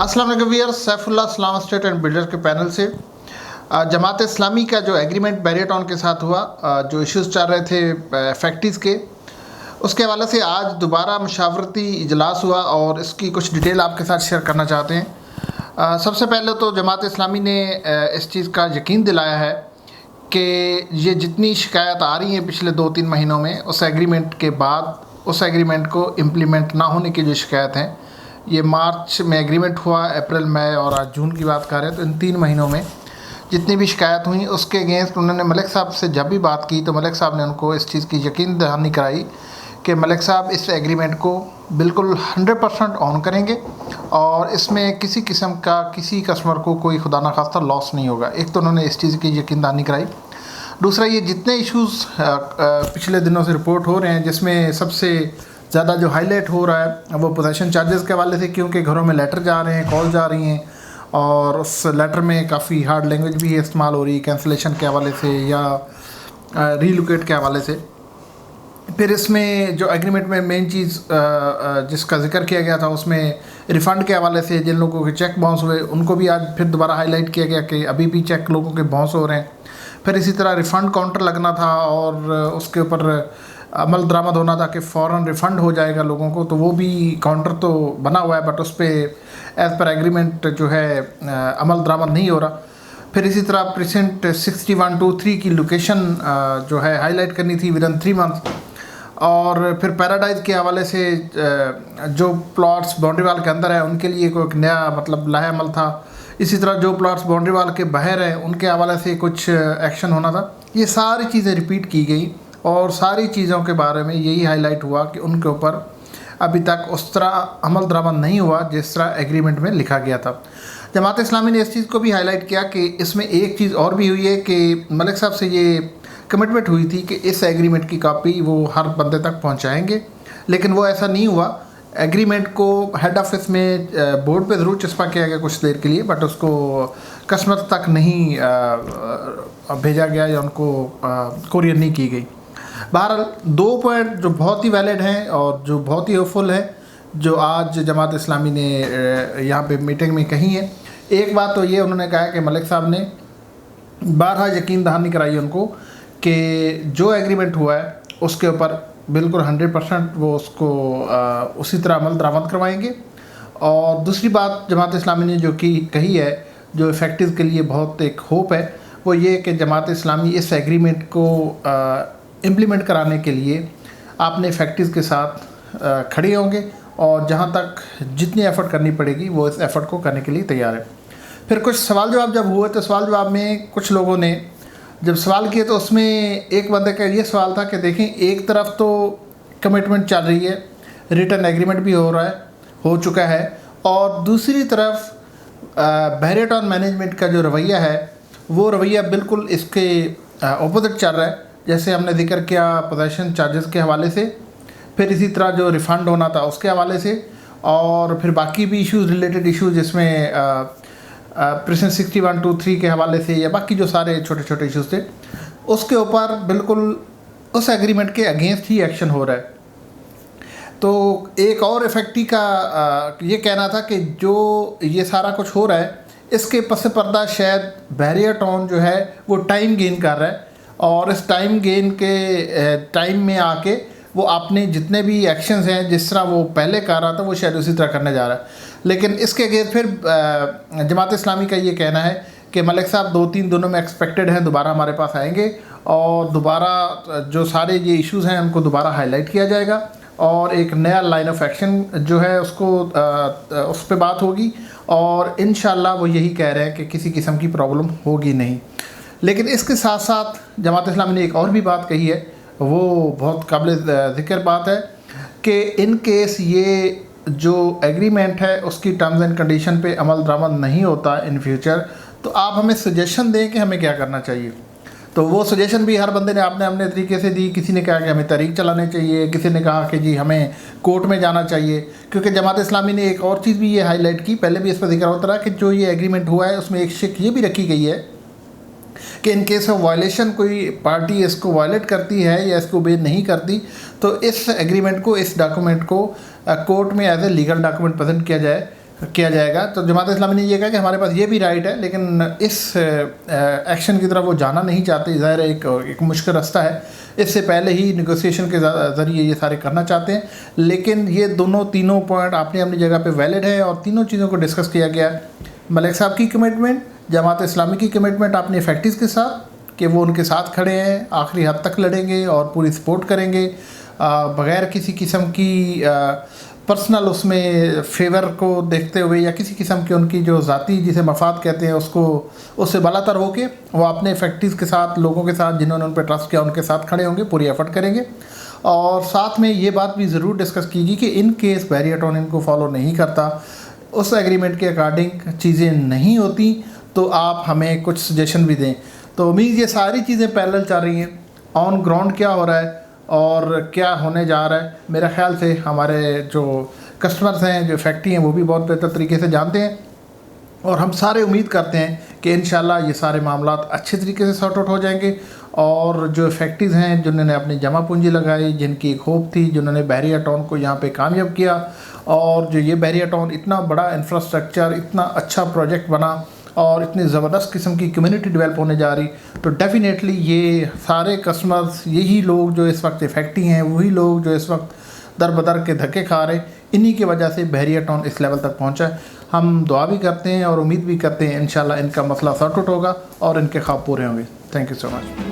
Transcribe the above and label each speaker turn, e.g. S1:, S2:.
S1: अस्सलाम वालेकुम viewers, Saifullah Islam state and builder के पैनल से जमात इस्लामी का जो एग्रीमेंट बैरियटॉन के साथ हुआ, जो इश्यूज़ चल रहे थे फैक्ट्रीज़ के, उसके हवाले से आज दोबारा मशावरती इजलास हुआ और इसकी कुछ डिटेल आपके साथ शेयर करना चाहते हैं। सबसे पहले तो जमात इस्लामी ने इस चीज़ का यकीन दिलाया है कि ये जितनी शिकायत आ रही हैं पिछले 2-3 महीनों में, उस एग्रीमेंट के बाद उस एग्रीमेंट को इम्प्लीमेंट ना होने की जो शिकायत हैं, ये मार्च में एग्रीमेंट हुआ, अप्रैल, मई और आज जून की बात कर रहे हैं, तो इन 3 महीनों में जितनी भी शिकायत हुई उसके अगेंस्ट उन्होंने मलिक साहब से जब भी बात की तो मलिक साहब ने उनको इस चीज़ की यकीन दहानी कराई कि मलिक साहब इस एग्रीमेंट को बिल्कुल 100% ऑन करेंगे और इसमें किसी किस्म का किसी कस्टमर को कोई खुदा ना खास्ता लॉस नहीं होगा। एक तो उन्होंने इस चीज़ की यकीन दहानी कराई। दूसरा, ये जितने इश्यूज़ पिछले दिनों से रिपोर्ट हो रहे हैं, जिसमें सबसे ज़्यादा जो हाईलाइट हो रहा है वो पोजेशन चार्जेस के हवाले से, क्योंकि घरों में लेटर जा रहे हैं, कॉल जा रही हैं और उस लेटर में काफ़ी हार्ड लैंग्वेज भी इस्तेमाल हो रही है कैंसिलेशन के हवाले से या रीलोकेट के हवाले से। फिर इसमें जो एग्रीमेंट में मेन चीज़ जिसका जिक्र किया गया था, उसमें रिफ़ंड के हवाले से जिन लोगों के चेक बाउंस हुए उनको भी आज फिर दोबारा हाईलाइट किया गया कि अभी भी चेक लोगों के बाउंस हो रहे हैं। फिर इसी तरह रिफ़ंड काउंटर लगना था और उसके ऊपर अमल दरामद होना था कि फ़ौरन रिफ़ंड हो जाएगा लोगों को, तो वो भी काउंटर तो बना हुआ है बट उस पर एज़ पर एग्रीमेंट जो है अमल दरामद नहीं हो रहा। फिर इसी तरह प्रेजेंट 6123 की लोकेशन जो है हाईलाइट करनी थी विदिन 3 मंथ। और फिर पैराडाइज के हवाले से जो प्लॉट्स बाउंड्री वाल के अंदर है उनके लिए कोई नया मतलब लाहेअमल था। इसी तरह जो प्लॉट्स बाउंड्री वाल के बाहर हैं उनके हवाले से कुछ एक्शन होना था। ये सारी चीज़ें रिपीट की गई और सारी चीज़ों के बारे में यही हाईलाइट हुआ कि उनके ऊपर अभी तक उस तरह अमल दरामद नहीं हुआ जिस तरह एग्रीमेंट में लिखा गया था। जमात इस्लामी ने इस चीज़ को भी हाईलाइट किया कि इसमें एक चीज़ और भी हुई है कि मलिक साहब से ये कमिटमेंट हुई थी कि इस एग्रीमेंट की कॉपी वो हर बंदे तक पहुंचाएंगे, लेकिन वो ऐसा नहीं हुआ। एग्रीमेंट को हेड ऑफिस में बोर्ड पे ज़रूर चस्पा किया गया कुछ देर के लिए, बट उसको कस्टमर तक नहीं भेजा गया या उनको कोरियर नहीं की गई। बहरहाल 2 पॉइंट जो बहुत ही वैलिड हैं और जो बहुत ही होपफुल है जो आज जमात इस्लामी ने यहाँ पे मीटिंग में कही है। एक बात तो ये उन्होंने कहा कि मलिक साहब ने बारहा यकीन दहानी कराई उनको कि जो एग्रीमेंट हुआ है उसके ऊपर बिल्कुल 100% वो उसको उसी तरह अमल दरामद करवाएंगे। और दूसरी बात जमात इस्लामी ने जो की कही है, जो इफेक्टिव के लिए बहुत एक होप है, वो ये कि जमात इस्लामी इस एग्रीमेंट को इम्प्लीमेंट कराने के लिए आपने फैक्ट्रीज़ के साथ खड़े होंगे और जहां तक जितनी एफ़र्ट करनी पड़ेगी वो इस एफ़र्ट को करने के लिए तैयार है। फिर कुछ सवाल जवाब जब हुए तो सवाल जवाब में कुछ लोगों ने जब सवाल किए तो उसमें एक बंदे का ये सवाल था कि देखें, एक तरफ तो कमिटमेंट चल रही है, रिटर्न एग्रीमेंट भी हो चुका है, और दूसरी तरफ बैरियटॉन मैनेजमेंट का जो रवैया है वो रवैया बिल्कुल इसके अपोजिट चल रहा है। जैसे हमने जिक्र किया पोजेशन चार्जेस के हवाले से, फिर इसी तरह जो रिफ़ंड होना था उसके हवाले से, और फिर बाकी भी इश्यूज़ रिलेटेड इश्यूज़ जिसमें प्रेजेंट 6123 के हवाले से या बाकी जो सारे छोटे छोटे इश्यूज़ थे उसके ऊपर बिल्कुल उस एग्रीमेंट के अगेंस्ट ही एक्शन हो रहा है। तो एक और इफेक्टी का ये कहना था कि जो ये सारा कुछ हो रहा है इसके पस पर्दा शायद बैरियटॉन जो है वो टाइम गेन कर रहा है और इस टाइम गेन के टाइम में आके वो आपने जितने भी एक्शंस हैं जिस तरह वो पहले कर रहा था वो शायद उसी तरह करने जा रहा है। लेकिन इसके अगेंस्ट फिर जमात इस्लामी का ये कहना है कि मलिक साहब 2-3 दिनों में एक्सपेक्टेड हैं दोबारा हमारे पास आएंगे और दोबारा जो सारे ये इश्यूज़ हैं उनको दोबारा हाईलाइट किया जाएगा और एक नया लाइन ऑफ एक्शन जो है उसको उस पर बात होगी और इंशाल्लाह वो यही कह रहे हैं कि किसी किस्म की प्रॉब्लम होगी नहीं। लेकिन इसके साथ साथ जमात इस्लामी ने एक और भी बात कही है, वो बहुत काबिल ज़िक्र बात है कि इन केस ये जो एग्रीमेंट है उसकी टर्म्स एंड कंडीशन पे अमल दरामद नहीं होता इन फ्यूचर, तो आप हमें सजेशन दें कि हमें क्या करना चाहिए। तो वो सजेशन भी हर बंदे ने आपने अपने तरीके से दी। किसी ने कहा कि हमें तहरीक चलानी चाहिए, किसी ने कहा कि जी हमें कोर्ट में जाना चाहिए, क्योंकि जमात इस्लामी ने एक और चीज़ भी ये हाईलाइट की, पहले भी इस पर जिक्र होता रहा कि जो ये एग्रीमेंट हुआ है उसमें एक शिक ये भी रखी गई है कि इन केस ऑफ वायलेशन कोई पार्टी इसको वायलेट करती है या इसको ओबे नहीं करती तो इस एग्रीमेंट को, इस डॉक्यूमेंट को कोर्ट में as a legal document present किया जाए किया जाएगा। तो जमात इस्लामी ने ये कहा कि हमारे पास ये भी राइट है, लेकिन इस एक्शन की तरफ वो जाना नहीं चाहते। ज़ाहिर है एक मुश्किल रास्ता है, इससे पहले ही नेगोशिएशन के ज़रिए ये सारे करना चाहते हैं। लेकिन ये तीनों पॉइंट अपनी अपनी जगह पे वैलिड है और तीनों चीज़ों को डिस्कस किया गया। मलिक साहब की कमिटमेंट, जमात इस्लामी की कमिटमेंट अपने इफेक्टिव्स के साथ कि वो उनके साथ खड़े हैं, आखिरी हद तक लड़ेंगे और पूरी सपोर्ट करेंगे बग़ैर किसी किस्म की पर्सनल उसमें फेवर को देखते हुए या किसी किस्म की उनकी जो ज़ाती जिसे मफाद कहते हैं उससे बालातर होके वो अपने इफेक्टिव्स के साथ, लोगों के साथ जिन्होंने उन पर ट्रस्ट किया उनके साथ खड़े होंगे, पूरी एफर्ट करेंगे। और साथ में ये बात भी ज़रूर डिस्कस कीगी कि इन केस बैरिएटॉन इनको फॉलो नहीं करता, उस एग्रीमेंट के अकॉर्डिंग चीज़ें नहीं होती, तो आप हमें कुछ सजेशन भी दें। तो उम्मीद ये सारी चीज़ें पैरेलल चल रही हैं। ऑन ग्राउंड क्या हो रहा है और क्या होने जा रहा है, मेरा ख़्याल से हमारे जो कस्टमर्स हैं, जो फैक्ट्री हैं, वो भी बहुत बेहतर तरीके से जानते हैं। और हम सारे उम्मीद करते हैं कि इंशाल्लाह ये सारे मामला अच्छे तरीके से सॉर्ट आउट हो जाएंगे। और जो फैक्ट्रीज़ हैं जिन्होंने अपनी जमा पूंजी लगाई, जिनकी एक होप थी, जिन्होंने बैरिएटॉन को यहाँ पे कामयाब किया, और जो ये बैरिएटॉन इतना बड़ा इंफ्रास्ट्रक्चर, इतना अच्छा प्रोजेक्ट बना और इतनी ज़बरदस्त किस्म की कम्युनिटी डेवलप होने जा रही, तो डेफ़िनेटली ये सारे कस्टमर्स, यही लोग जो इस वक्त इफेक्टिव हैं, वही लोग जो इस वक्त दर बदर के धक्के खा रहे, इन्हीं की वजह से बैरिएटॉन इस लेवल तक पहुंचा है। हम दुआ भी करते हैं और उम्मीद भी करते हैं इंशाल्लाह इनका मसला सॉर्ट आउट होगा और इनके ख्वाब पूरे होंगे। Thank you so much.